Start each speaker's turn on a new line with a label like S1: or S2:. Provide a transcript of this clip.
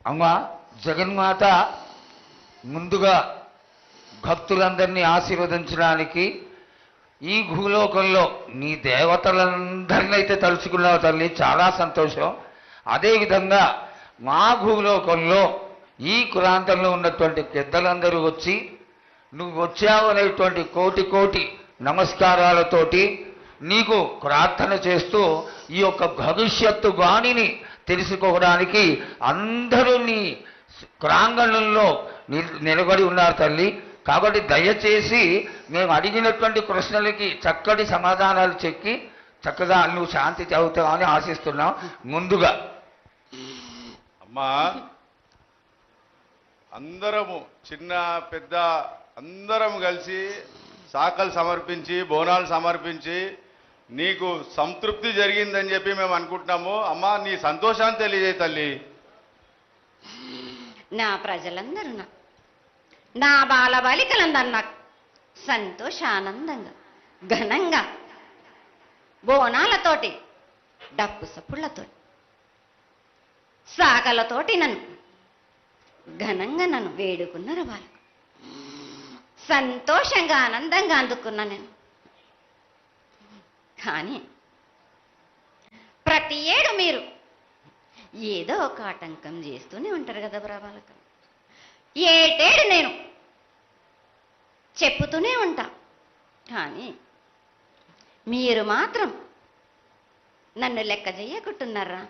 S1: అమ్మ జగన్మాత ముందుగా భక్తులందరినీ ఆశీర్వదించడానికి ఈ భూలోకంలో నీ దేవతలందరినీ అయితే తలుచుకున్నావు తల్లి, చాలా సంతోషం. అదేవిధంగా మా భూలోకంలో ఈ కులాంతంలో ఉన్నటువంటి పెద్దలందరూ వచ్చి నువ్వు వచ్చావు అనేటువంటి కోటి కోటి నమస్కారాలతోటి నీకు ప్రార్థన చేస్తూ ఈ యొక్క భవిష్యత్తు వాణిని తెలుసుకోవడానికి అందరూ నీ ప్రాంగణంలో నిలబడి ఉన్నారు తల్లి. కాబట్టి దయచేసి మేము అడిగినటువంటి ప్రశ్నలకి చక్కటి సమాధానాలు చెప్పి చక్కగా నువ్వు శాంతి చదువుతావని ఆశిస్తున్నాం. ముందుగా
S2: అమ్మా, అందరము చిన్న పెద్ద అందరం కలిసి శాఖలు సమర్పించి బోనాలు సమర్పించి నీకు సంతృప్తి జరిగిందని చెప్పి మేము అనుకుంటున్నాము. అమ్మా, నీ సంతోషాన్ని తెలియజేయ తల్లి.
S3: నా ప్రజలందరూ నా బాలబాలికలందరూ నాకు సంతోషానందంగా ఘనంగా బోనాలతోటి డప్పు సప్పుళ్లతోటి సాకలతోటి ఘనంగా నన్ను వేడుకున్నారు. వాళ్ళు సంతోషంగా ఆనందంగా అందుకున్నా నేను. కానీ ప్రతి ఏడు మీరు ఏదో ఒక ఆటంకం చేస్తూనే ఉంటారు కదా బ్రాబాలకు. ఏటేడు నేను చెప్పుతూనే ఉంటా, కానీ మీరు మాత్రం నన్ను లెక్క చేయకుంటున్నారా?